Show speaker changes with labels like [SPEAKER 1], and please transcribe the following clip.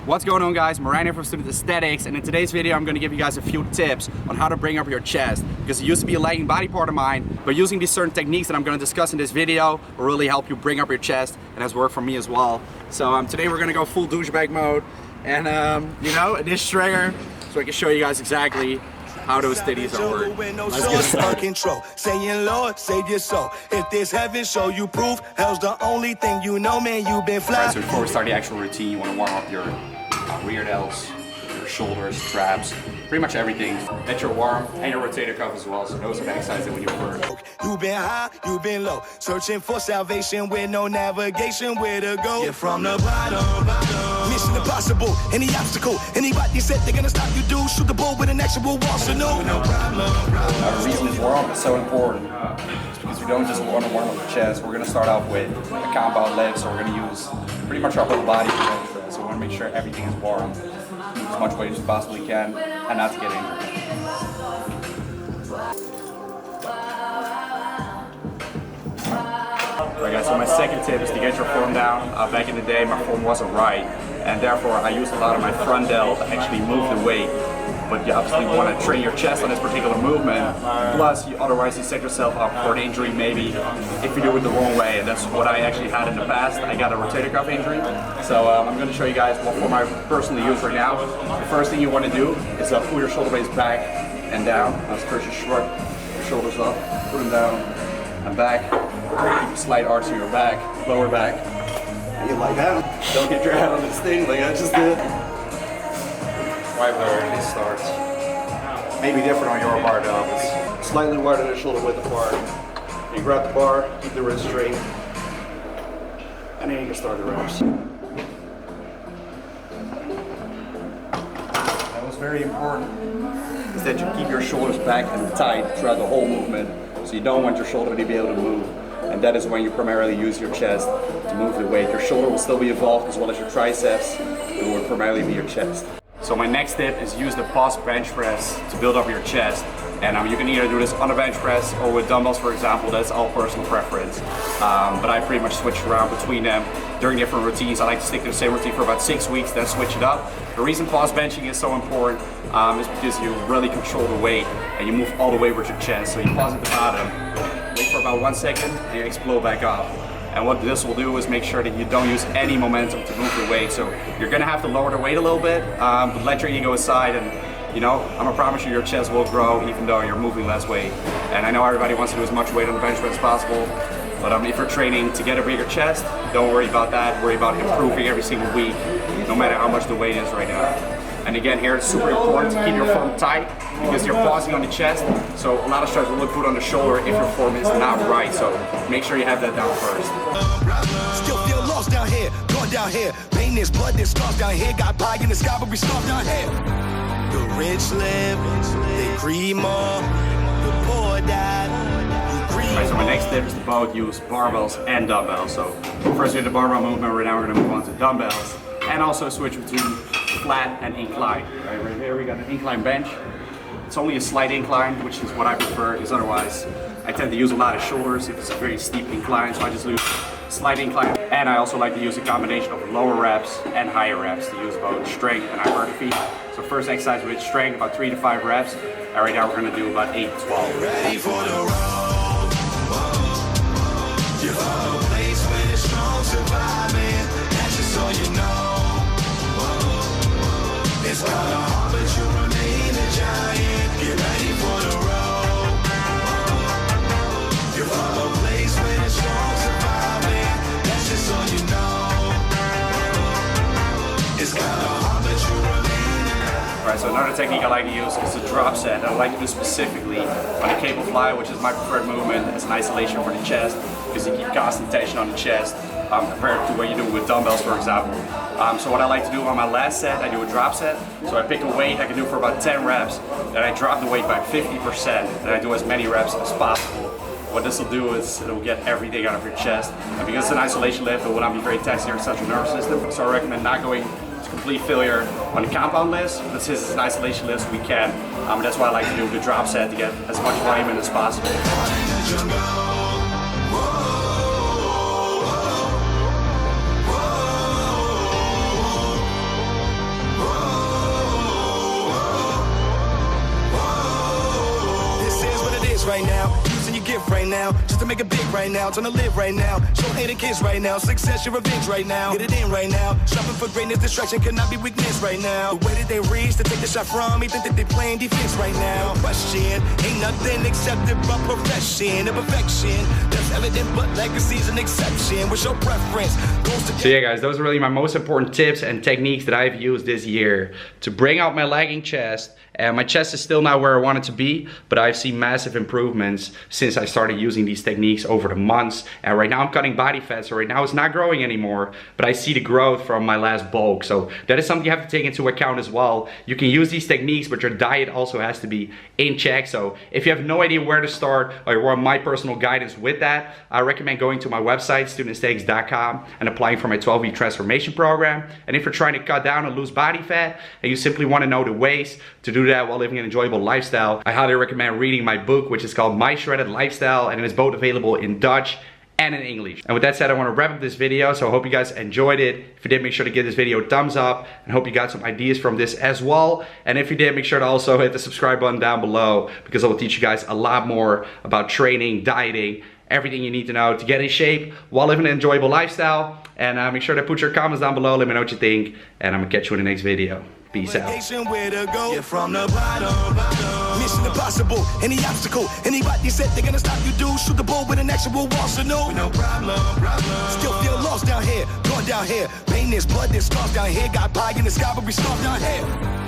[SPEAKER 1] What's going on, guys? Marijn here from Student Aesthetics, and in today's video I'm going to give you guys a few tips on how to bring up your chest, because it used to be a lagging body part of mine, but using these certain techniques that I'm going to discuss in this video will really help you bring up your chest, and has worked for me as well. So today we're going to go full douchebag mode, and you know, this trigger, so I can show you guys exactly how those titties are working. Let's get started.
[SPEAKER 2] Control, saying Lord, save your soul. If this heaven show you proof, hell's the only thing you know, man. You've been fly.
[SPEAKER 1] Right, so before we start the actual routine, you want to warm up your rear delts, your shoulders, traps, pretty much everything. Let your warm and your rotator cuff as well. So those are the exercises that when you prefer.
[SPEAKER 2] You've been high, you've been low, searching for salvation with no navigation, where to go. You're from the bottom. Mission impossible, any obstacle, anybody said they're gonna stop you, do shoot the bull with an actual wall, so no problem.
[SPEAKER 1] The reason warm is so important is because we don't just want to warm up the chest. We're gonna start off with a compound lift, so we're gonna use pretty much our whole body for bench press. So we want to make sure everything is warm, move as much weight as you possibly can, and not to get injured. Alright guys, so my second tip is to get your form down. Back in the day my form wasn't right, and therefore I used a lot of my front delt to actually move the weight. But you obviously want to train your chest on this particular movement, plus otherwise you set yourself up for an injury maybe if you do it the wrong way, and that's what I actually had in the past. I got a rotator cuff injury, so I'm going to show you guys what form I personally use right now. The first thing you want to do is pull your shoulder blades back and down. First you shrug your shoulders up, put them down and back. Keep a slight arch to your back, lower back. You like that? Don't get your head on this thing like I just did. Right where it starts. Maybe different on your bar though. It's slightly wider than shoulder width apart. You grab the bar, keep the wrist straight, and then you can start the reps. That was very important, is that you keep your shoulders back and tight throughout the whole movement, so you don't want your shoulder to be able to move. And that is when you primarily use your chest to move the weight. Your shoulder will still be involved as well as your triceps. It will primarily be your chest. So my next tip is use the pause bench press to build up your chest. And you can either do this on a bench press or with dumbbells, for example. That's all personal preference. But I pretty much switch around between them during different routines. I like to stick to the same routine for about 6 weeks, then switch it up. The reason pause benching is so important is because you really control the weight and you move all the way with your chest. So you pause at the bottom, wait for about 1 second, and you explode back up. And what this will do is make sure that you don't use any momentum to move your weight. So you're gonna have to lower the weight a little bit, but let your ego aside, and you know, I'm gonna promise you your chest will grow even though you're moving less weight. And I know everybody wants to do as much weight on the bench press as possible, but if you're training to get a bigger chest, don't worry about that. Worry about improving every single week, no matter how much the weight is right now. And again, here it's super important to keep your form tight because you're pausing on the chest. So a lot of stress will look good on the shoulder if your form is not right. So make sure you have that down first.
[SPEAKER 2] Still feel lost down here, going down here. Pain is blood, there's scars down here. Got pie in the sky, but we starve down here. The rich live, they greed more. The poor die.
[SPEAKER 1] Alright, so my next tip is to both use barbells and dumbbells. So first we have the barbell movement. Right now we're going to move on to dumbbells and also switch between flat and incline. Right here we got an incline bench. It's only a slight incline, which is what I prefer, because otherwise I tend to use a lot of shoulders if it's a very steep incline, so I just use slight incline. And I also like to use a combination of lower reps and higher reps to use both strength and hypertrophy. So first exercise with strength, about 3 to 5 reps, and right now we're going to do about 8 to 12.
[SPEAKER 2] Ready for the road. You have a place where the strong surviving. That's just so you know. It's kinda hard, but you remain a giant. Get ready for the road. You're from a place where the strong surviving. That's just so you know. It's kinda hard, but you remain.
[SPEAKER 1] Alright, so another technique I like to use is the drop set. I like to do specifically on the cable fly, which is my preferred movement as an isolation for the chest, because you keep constant tension on the chest. Compared to what you do with dumbbells, for example. So what I like to do on my last set, I do a drop set. So I pick a weight I can do for about 10 reps, then I drop the weight by 50%, and I do as many reps as possible. What this will do is it'll get everything out of your chest. And because it's an isolation lift, it will not be very taxing your central nervous system. So I recommend not going to complete failure on the compound lifts. But since it's an isolation lift, we can. That's why I like to do the drop set to get as much volume in as possible.
[SPEAKER 2] bitch right now. Using your gift right now, just to make it big right now. Trying to live right now, show hating kids right now. Success, your revenge right now. Get it in right now. Shopping for greatness, distraction cannot be weakness right now. The way that they reach to take the shot from me, think that they playing defense right now. Question, ain't nothing accepted but profession. A perfection that's evident, but legacy's an exception. What's your preference?
[SPEAKER 3] So yeah guys, those are really my most important tips and techniques that I've used this year to bring out my lagging chest. And my chest is still not where I want it to be, but I've seen massive improvements since I started using these techniques over the months. And right now I'm cutting body fat, so right now it's not growing anymore, but I see the growth from my last bulk. So that is something you have to take into account as well. You can use these techniques, but your diet also has to be in check. So if you have no idea where to start or you want my personal guidance with that, I recommend going to my website, studentmistakes.com, and applying for my 12-week transformation program. And if you're trying to cut down and lose body fat, and you simply want to know the ways to do that while living an enjoyable lifestyle, I highly recommend reading my book, which is called My Shredded Lifestyle, and it is both available in Dutch and in English. And with that said, I want to wrap up this video, so I hope you guys enjoyed it. If you did, make sure to give this video a thumbs up, and hope you got some ideas from this as well. And if you did, make sure to also hit the subscribe button down below, because I will teach you guys a lot more about training, dieting, everything you need to know to get in shape while living an enjoyable lifestyle. And make sure to put your comments down below, let me know what you think, and I'm gonna catch you in the next video. Peace out.
[SPEAKER 2] You're from the bottom. Mission impossible, any obstacle. Anybody said they're gonna stop you, do shoot the bull with an actual arsenal. No problem. Still feel lost down here, going down here. Pain is blood, there's scars down here. Got pie in the sky, but we starve down here.